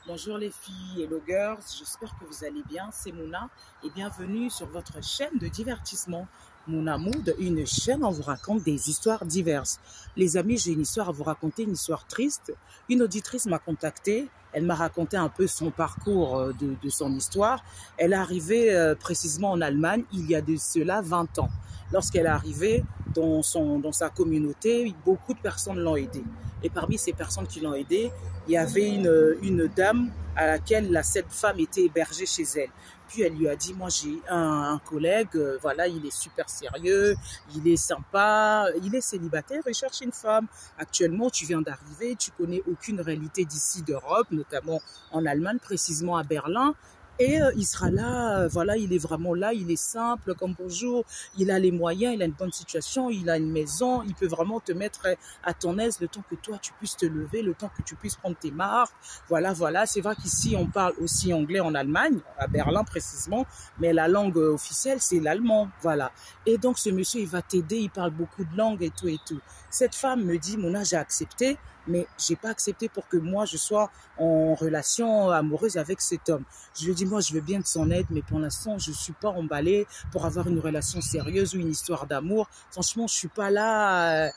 Bonjour les filles et girls, j'espère que vous allez bien, c'est Mouna et bienvenue sur votre chaîne de divertissement. Mouna Mood, une chaîne où on vous raconte des histoires diverses. Les amis, j'ai une histoire à vous raconter, une histoire triste. Une auditrice m'a contactée, elle m'a raconté un peu son parcours de son histoire. Elle est arrivée précisément en Allemagne il y a de cela 20 ans. Lorsqu'elle est arrivée dans sa communauté, beaucoup de personnes l'ont aidée. Et parmi ces personnes qui l'ont aidée, il y avait une dame à laquelle cette femme était hébergée chez elle. Puis elle lui a dit, moi j'ai un collègue, voilà, il est super sérieux, il est sympa, il est célibataire et cherche une femme. Actuellement, tu viens d'arriver, tu connais aucune réalité d'ici d'Europe, notamment en Allemagne, précisément à Berlin. Et il sera là, voilà, il est vraiment là, il est simple comme bonjour, il a les moyens, il a une bonne situation, il a une maison, il peut vraiment te mettre à ton aise le temps que toi tu puisses te lever, le temps que tu puisses prendre tes marques. Voilà, voilà, c'est vrai qu'ici on parle aussi anglais en Allemagne, à Berlin précisément, mais la langue officielle c'est l'allemand, voilà. Et donc ce monsieur il va t'aider, il parle beaucoup de langues et tout et tout. Cette femme me dit, Mona, j'ai accepté, mais j'ai pas accepté pour que moi je sois en relation amoureuse avec cet homme. Je lui ai dit, moi je veux bien de son aide, mais pour l'instant je suis pas emballée pour avoir une relation sérieuse ou une histoire d'amour. Franchement, je suis pas là.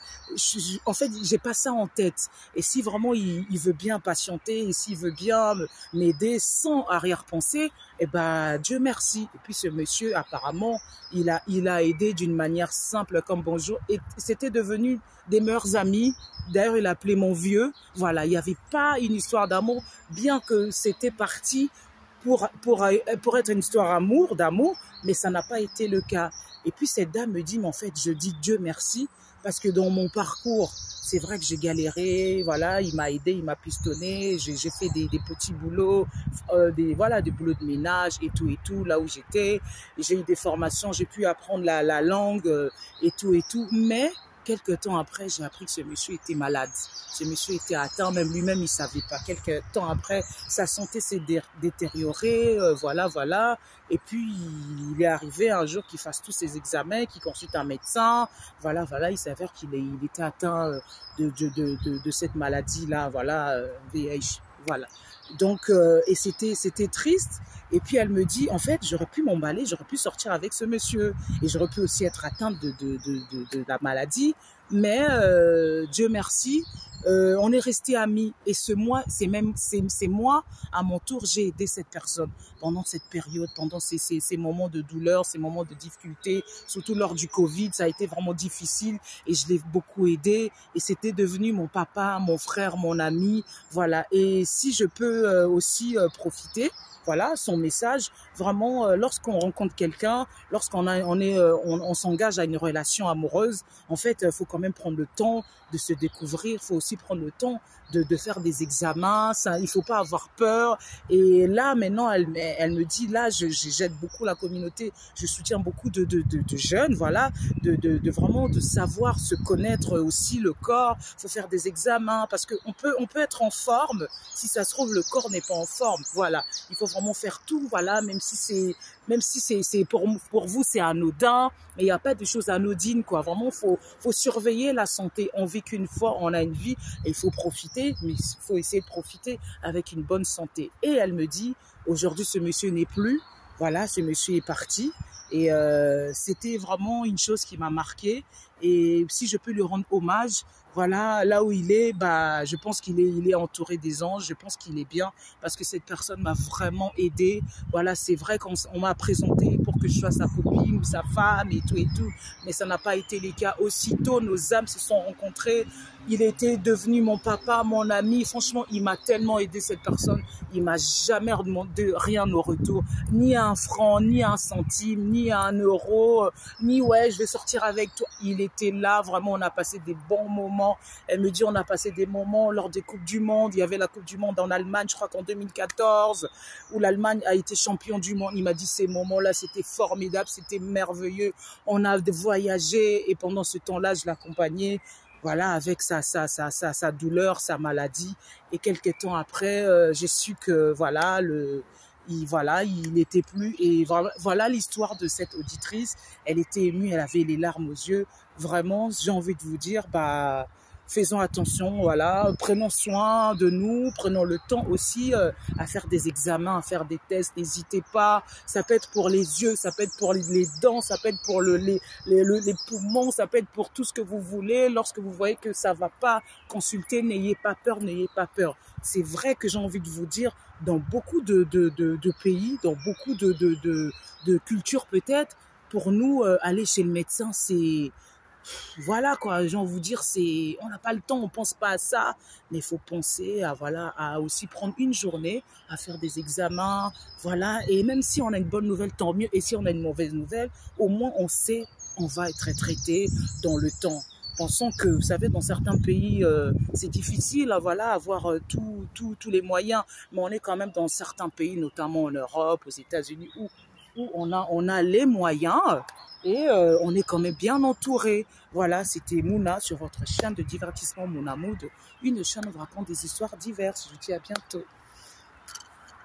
En fait, j'ai pas ça en tête. Et si vraiment il veut bien patienter, et s'il veut bien m'aider sans arrière-pensée, eh ben Dieu merci. Et puis ce monsieur, apparemment, il a aidé d'une manière simple comme bonjour. Et c'était devenu des meilleurs amis. D'ailleurs, il appelait mon vieux. Voilà, il n'y avait pas une histoire d'amour, bien que c'était parti pour être une histoire d'amour, mais ça n'a pas été le cas. Et puis cette dame me dit, mais en fait, je dis Dieu merci, parce que dans mon parcours, c'est vrai que j'ai galéré, voilà, il m'a aidé, il m'a pistonné, j'ai fait des petits boulots, des boulots de ménage et tout, là où j'étais. J'ai eu des formations, j'ai pu apprendre la langue et tout, mais quelque temps après, j'ai appris que ce monsieur était malade. Ce monsieur était atteint, même lui-même, il ne savait pas. Quelque temps après, sa santé s'est détériorée, voilà. Et puis, il est arrivé un jour qu'il fasse tous ses examens, qu'il consulte un médecin. Voilà, il s'avère qu'il était atteint de cette maladie-là, voilà, VIH. Voilà. Donc, et c'était triste. Et puis elle me dit, en fait, j'aurais pu m'emballer, j'aurais pu sortir avec ce monsieur. Et j'aurais pu aussi être atteinte de la maladie. Mais Dieu merci, on est restés amis. Et c'est moi, à mon tour, j'ai aidé cette personne pendant cette période, pendant ces moments de douleur, ces moments de difficulté, surtout lors du Covid. Ça a été vraiment difficile et je l'ai beaucoup aidé. Et c'était devenu mon papa, mon frère, mon ami. Voilà. Et si je peux aussi profiter, voilà, son message, vraiment, lorsqu'on rencontre quelqu'un, on s'engage à une relation amoureuse, en fait, il faut quand même prendre le temps de se découvrir, il faut aussi prendre le temps de faire des examens, ça, il ne faut pas avoir peur. Et là, maintenant, elle me dit, là, j'aide beaucoup la communauté, je soutiens beaucoup de jeunes, voilà, vraiment de savoir se connaître aussi le corps, il faut faire des examens, parce qu'on peut être en forme, si ça se trouve, le corps n'est pas en forme, voilà. Il faut vraiment faire tout, voilà, même si c'est pour vous, c'est anodin, mais il n'y a pas de choses anodines, quoi. Vraiment, faut surveiller la santé. On vit qu'une fois, on a une vie, et il faut profiter, mais il faut essayer de profiter avec une bonne santé. Et elle me dit, aujourd'hui, ce monsieur n'est plus, voilà, ce monsieur est parti. Et c'était vraiment une chose qui m'a marquée. Et si je peux lui rendre hommage, voilà, là où il est, bah, je pense qu'il est entouré des anges. Je pense qu'il est bien parce que cette personne m'a vraiment aidé. Voilà, c'est vrai qu'on m'a présenté pour que je sois sa copine ou sa femme et tout, mais ça n'a pas été le cas. Aussitôt, nos âmes se sont rencontrées. Il était devenu mon papa, mon ami. Franchement, il m'a tellement aidé, cette personne. Il m'a jamais demandé rien au retour, ni un franc, ni un centime, ni un euro, ni ouais, je vais sortir avec toi. Il était là, vraiment, on a passé des bons moments. Elle me dit, on a passé des moments lors des Coupes du Monde. Il y avait la Coupe du Monde en Allemagne, je crois qu'en 2014, où l'Allemagne a été champion du monde. Il m'a dit, ces moments-là, c'était formidable, c'était merveilleux. On a voyagé et pendant ce temps-là, je l'accompagnais. Voilà, avec sa douleur, sa maladie. Et quelques temps après, j'ai su que il n'était plus. Et voilà l'histoire de cette auditrice. Elle était émue, elle avait les larmes aux yeux. Vraiment, j'ai envie de vous dire, bah, faisons attention, voilà, prenons soin de nous, prenons le temps aussi à faire des examens, à faire des tests, n'hésitez pas, ça peut être pour les yeux, ça peut être pour les dents, ça peut être pour les poumons, ça peut être pour tout ce que vous voulez. Lorsque vous voyez que ça va pas, consultez, n'ayez pas peur, n'ayez pas peur. C'est vrai que j'ai envie de vous dire, dans beaucoup de pays, dans beaucoup de cultures peut-être, pour nous, aller chez le médecin, c'est... Voilà quoi, j'ai envie de vous dire, c'est, on n'a pas le temps, on pense pas à ça, mais il faut penser à, voilà, à aussi prendre une journée, à faire des examens, voilà, et même si on a une bonne nouvelle, tant mieux, et si on a une mauvaise nouvelle, au moins on sait, on va être traité dans le temps. Pensons que, vous savez, dans certains pays, c'est difficile, voilà, avoir tous les moyens, mais on est quand même dans certains pays, notamment en Europe, aux États-Unis, où on a les moyens et on est quand même bien entouré. Voilà, c'était Mouna sur votre chaîne de divertissement Mouna Mood, une chaîne où on raconte des histoires diverses. Je vous dis à bientôt.